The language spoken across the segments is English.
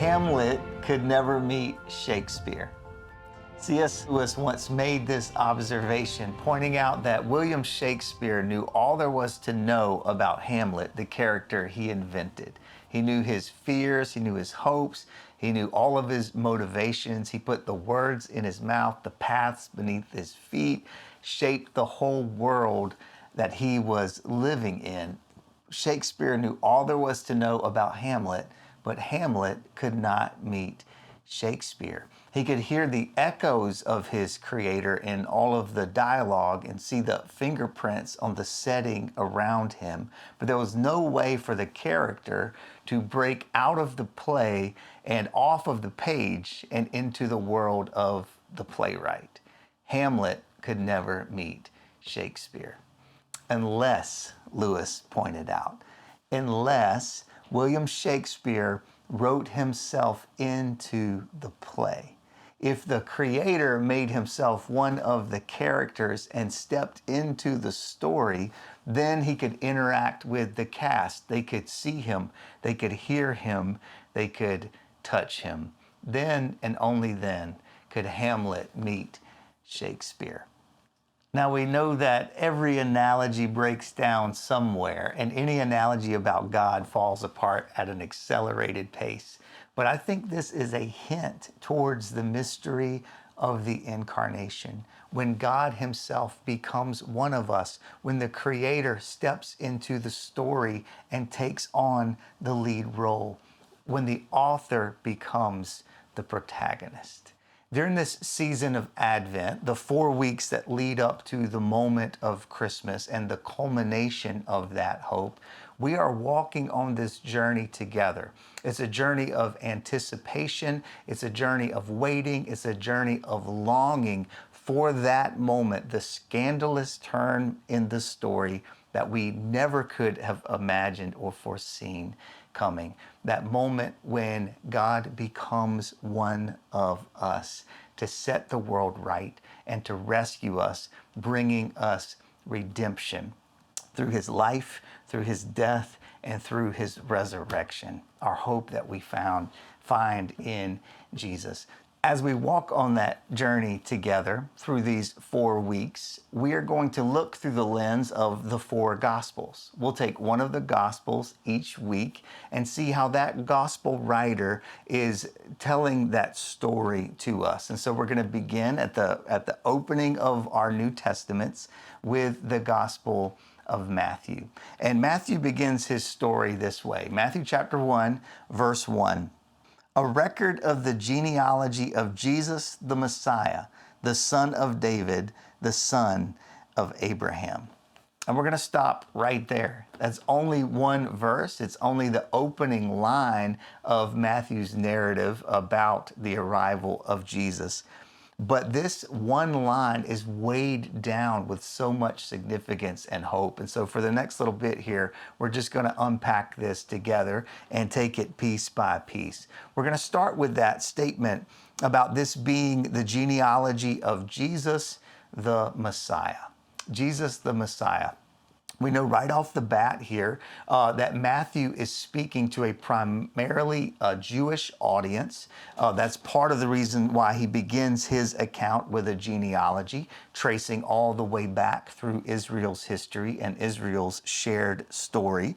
Hamlet could never meet Shakespeare. C.S. Lewis once made this observation, pointing out that William Shakespeare knew all there was to know about Hamlet, the character he invented. He knew his fears, he knew his hopes, he knew all of his motivations. He put the words in his mouth, the paths beneath his feet, shaped the whole world that he was living in. Shakespeare knew all there was to know about Hamlet, but Hamlet could not meet Shakespeare. He could hear the echoes of his creator in all of the dialogue and see the fingerprints on the setting around him, but there was no way for the character to break out of the play and off of the page and into the world of the playwright. Hamlet could never meet Shakespeare, unless, Lewis pointed out, unless William Shakespeare wrote himself into the play. If the creator made himself one of the characters and stepped into the story, then he could interact with the cast. They could see him, they could hear him, they could touch him. Then and only then could Hamlet meet Shakespeare. Now we know that every analogy breaks down somewhere, and any analogy about God falls apart at an accelerated pace. But I think this is a hint towards the mystery of the incarnation, when God himself becomes one of us, when the Creator steps into the story and takes on the lead role, when the author becomes the protagonist. During this season of Advent, the 4 weeks that lead up to the moment of Christmas and the culmination of that hope, we are walking on this journey together. It's a journey of anticipation, it's a journey of waiting, it's a journey of longing for that moment, the scandalous turn in the story that we never could have imagined or foreseen coming. That moment when God becomes one of us to set the world right and to rescue us, bringing us redemption through his life, through his death, and through his resurrection. Our hope that we find in Jesus. As we walk on that journey together through these 4 weeks, we are going to look through the lens of the 4 Gospels. We'll take one of the Gospels each week and see how that Gospel writer is telling that story to us. And so we're going to begin at the opening of our New Testaments with the Gospel of Matthew. And Matthew begins his story this way. Matthew chapter 1, verse 1. A record of the genealogy of Jesus the Messiah, the son of David, the son of Abraham. And we're going to stop right there. That's only one verse. It's only the opening line of Matthew's narrative about the arrival of Jesus. But this one line is weighed down with so much significance and hope. And so for the next little bit here, we're just going to unpack this together and take it piece by piece. We're going to start with that statement about this being the genealogy of Jesus the Messiah. Jesus the Messiah. We know right off the bat here that Matthew is speaking to a primarily Jewish audience. That's part of the reason why he begins his account with a genealogy, tracing all the way back through Israel's history and Israel's shared story.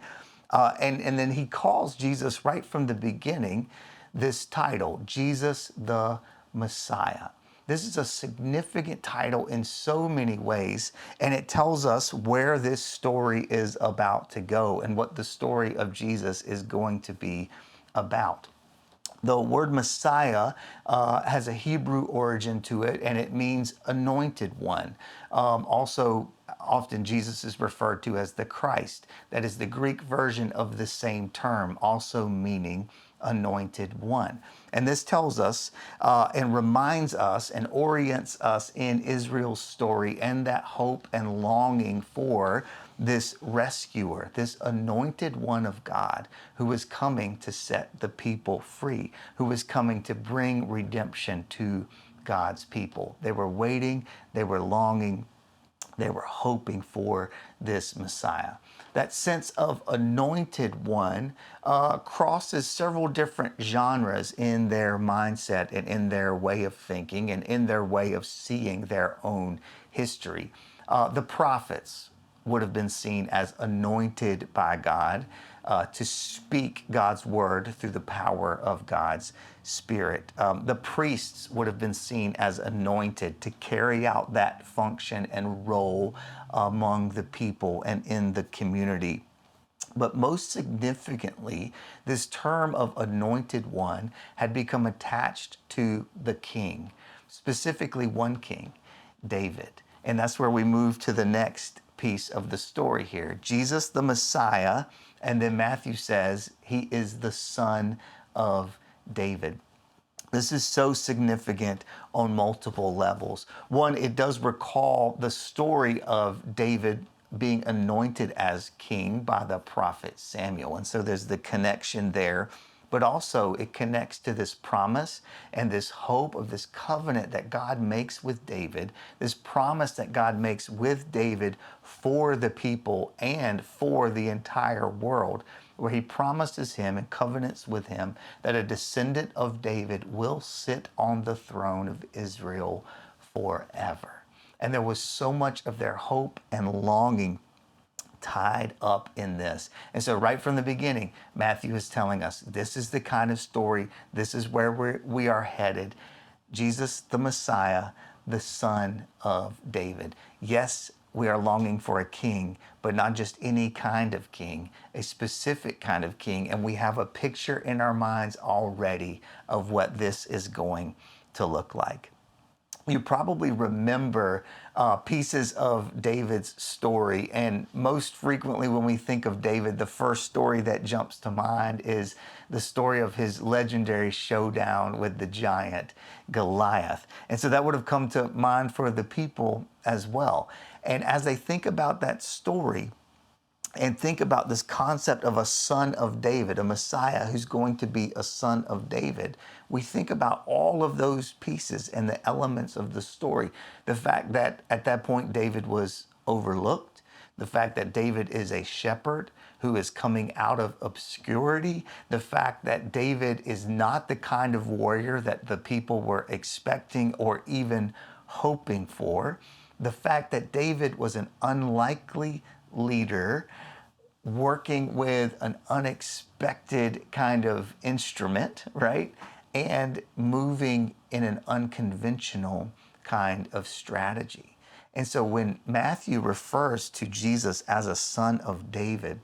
And then he calls Jesus right from the beginning this title, Jesus the Messiah. This is a significant title in so many ways, and it tells us where this story is about to go and what the story of Jesus is going to be about. The word Messiah has a Hebrew origin to it, and it means anointed one. Also, often Jesus is referred to as the Christ. That is the Greek version of the same term, also meaning anointed one. And this tells us and reminds us and orients us in Israel's story and that hope and longing for this rescuer, this anointed one of God who is coming to set the people free, who is coming to bring redemption to God's people. They were waiting, they were longing They were hoping for this Messiah. That sense of anointed one crosses several different genres in their mindset and in their way of thinking and in their way of seeing their own history. The prophets would have been seen as anointed by God to speak God's word through the power of God's Spirit. The priests would have been seen as anointed to carry out that function and role among the people and in the community. But most significantly, this term of anointed one had become attached to the king, specifically one king, David. And that's where we move to the next piece of the story here. Jesus, the Messiah, and then Matthew says he is the son of David. This is so significant on multiple levels. One, it does recall the story of David being anointed as king by the prophet Samuel. And so there's the connection there. But also it connects to this promise and this hope of this covenant that God makes with David, this promise that God makes with David for the people and for the entire world, where he promises him and covenants with him that a descendant of David will sit on the throne of Israel forever. And there was so much of their hope and longing tied up in this. And so right from the beginning, Matthew is telling us this is the kind of story, this is where we are headed. Jesus, the Messiah, the son of David. Yes, we are longing for a king, but not just any kind of king, a specific kind of king. And we have a picture in our minds already of what this is going to look like. You probably remember pieces of David's story. And most frequently when we think of David, the first story that jumps to mind is the story of his legendary showdown with the giant Goliath. And so that would have come to mind for the people as well. And as they think about that story, and think about this concept of a son of David, a Messiah who's going to be a son of David, we think about all of those pieces and the elements of the story. The fact that at that point David was overlooked, the fact that David is a shepherd who is coming out of obscurity, the fact that David is not the kind of warrior that the people were expecting or even hoping for, the fact that David was an unlikely leader working with an unexpected kind of instrument, right? And moving in an unconventional kind of strategy. And so when Matthew refers to Jesus as a son of David,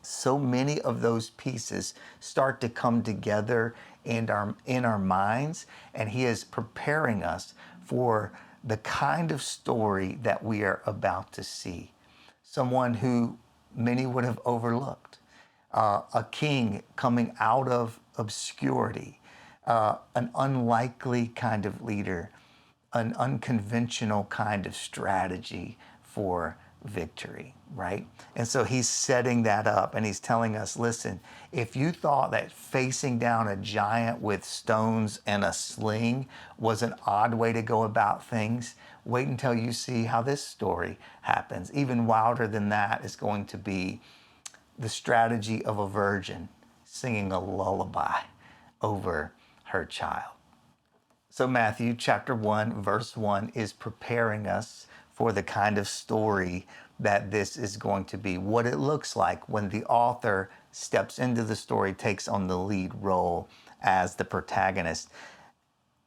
so many of those pieces start to come together in our minds, and he is preparing us for the kind of story that we are about to see. Someone who many would have overlooked, a king coming out of obscurity, an unlikely kind of leader, an unconventional kind of strategy for victory, right? And so he's setting that up and he's telling us, listen, if you thought that facing down a giant with stones and a sling was an odd way to go about things, wait until you see how this story happens. Even wilder than that is going to be the strategy of a virgin singing a lullaby over her child. So Matthew chapter 1, verse 1 is preparing us for the kind of story that this is going to be, what it looks like when the author steps into the story, takes on the lead role as the protagonist.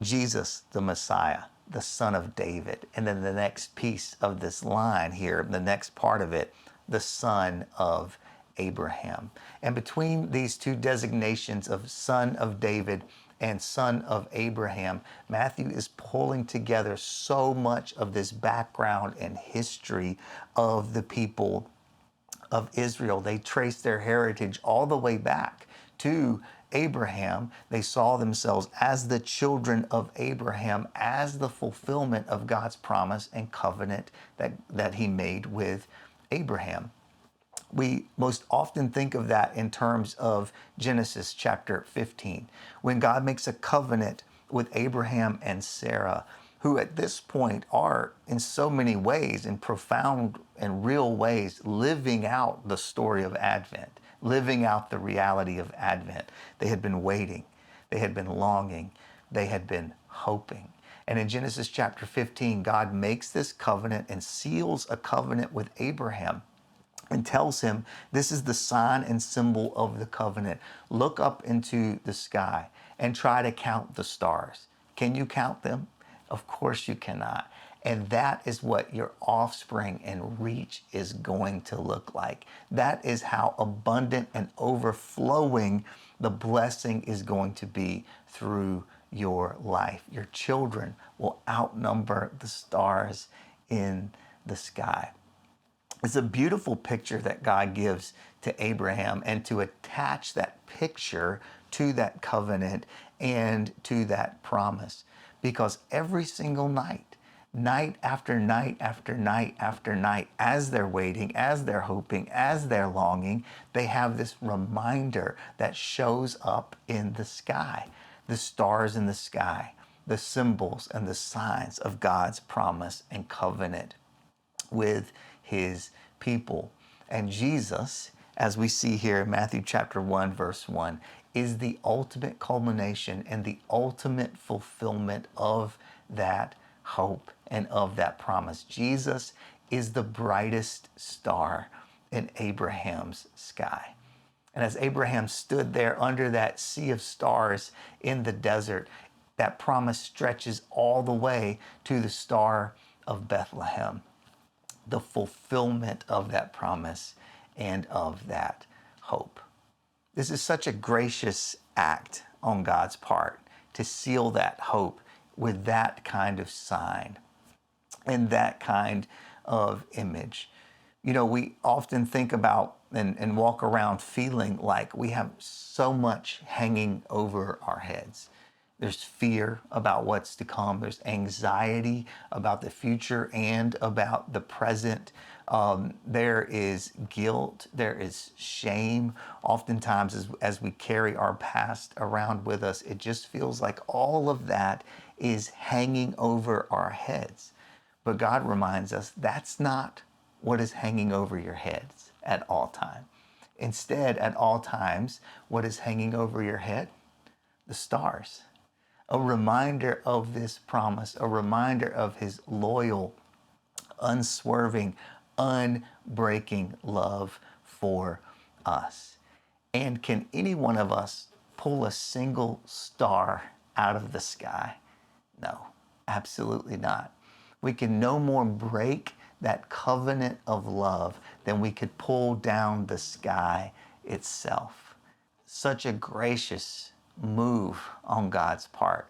Jesus, the Messiah, the son of David. And then the next piece of this line here, the next part of it, the son of Abraham. And between these two designations of son of David and son of Abraham, Matthew is pulling together so much of this background and history of the people of Israel. They trace their heritage all the way back to Abraham. They saw themselves as the children of Abraham, as the fulfillment of God's promise and covenant that he made with Abraham. We most often think of that in terms of Genesis chapter 15, when God makes a covenant with Abraham and Sarah, who at this point are in so many ways, in profound and real ways, living out the story of Advent, living out the reality of Advent. They had been waiting, they had been longing, they had been hoping. And in Genesis chapter 15, God makes this covenant and seals a covenant with Abraham and tells him, this is the sign and symbol of the covenant. Look up into the sky and try to count the stars. Can you count them? Of course you cannot. And that is what your offspring and reach is going to look like. That is how abundant and overflowing the blessing is going to be through your life. Your children will outnumber the stars in the sky. It's a beautiful picture that God gives to Abraham, and to attach that picture to that covenant and to that promise. Because every single night, night after night after night after night, as they're waiting, as they're hoping, as they're longing, they have this reminder that shows up in the sky. The stars in the sky, the symbols and the signs of God's promise and covenant with his people. And Jesus, as we see here in Matthew chapter 1, verse 1, is the ultimate culmination and the ultimate fulfillment of that hope and of that promise. Jesus is the brightest star in Abraham's sky. And as Abraham stood there under that sea of stars in the desert, that promise stretches all the way to the Star of Bethlehem, the fulfillment of that promise and of that hope. This is such a gracious act on God's part to seal that hope with that kind of sign and that kind of image. You know, we often think about and walk around feeling like we have so much hanging over our heads. There's fear about what's to come. There's anxiety about the future and about the present. There is guilt. There is shame. Oftentimes, as we carry our past around with us, it just feels like all of that is hanging over our heads. But God reminds us that's not what is hanging over your heads at all times. Instead, at all times, what is hanging over your head? The stars. A reminder of this promise, a reminder of his loyal, unswerving, unbreaking love for us. And can any one of us pull a single star out of the sky? No, absolutely not. We can no more break that covenant of love than we could pull down the sky itself. Such a gracious move on God's part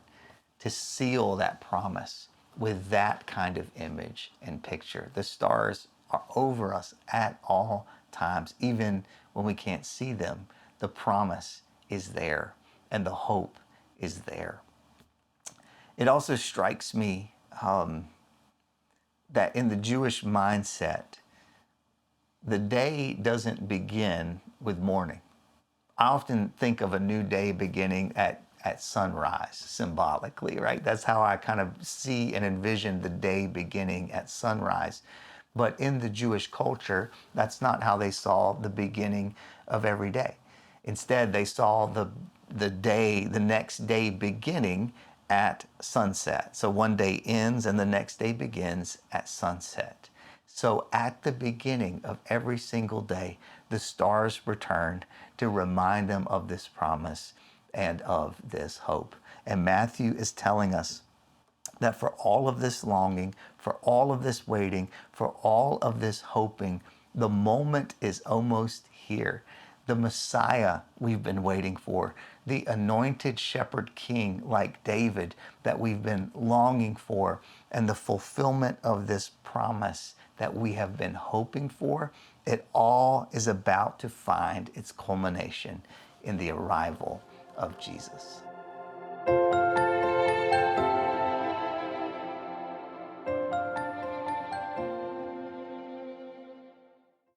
to seal that promise with that kind of image and picture. The stars are over us at all times, even when we can't see them. The promise is there and the hope is there. It also strikes me that in the Jewish mindset, the day doesn't begin with morning. I often think of a new day beginning at sunrise, symbolically, right? That's how I kind of see and envision the day beginning at sunrise. But in the Jewish culture, that's not how they saw the beginning of every day. Instead, they saw the next day beginning at sunset. So one day ends and the next day begins at sunset. So at the beginning of every single day, the stars returned to remind them of this promise and of this hope. And Matthew is telling us that for all of this longing, for all of this waiting, for all of this hoping, the moment is almost here. The Messiah we've been waiting for, the anointed shepherd king like David that we've been longing for, and the fulfillment of this promise that we have been hoping for, it all is about to find its culmination in the arrival of Jesus.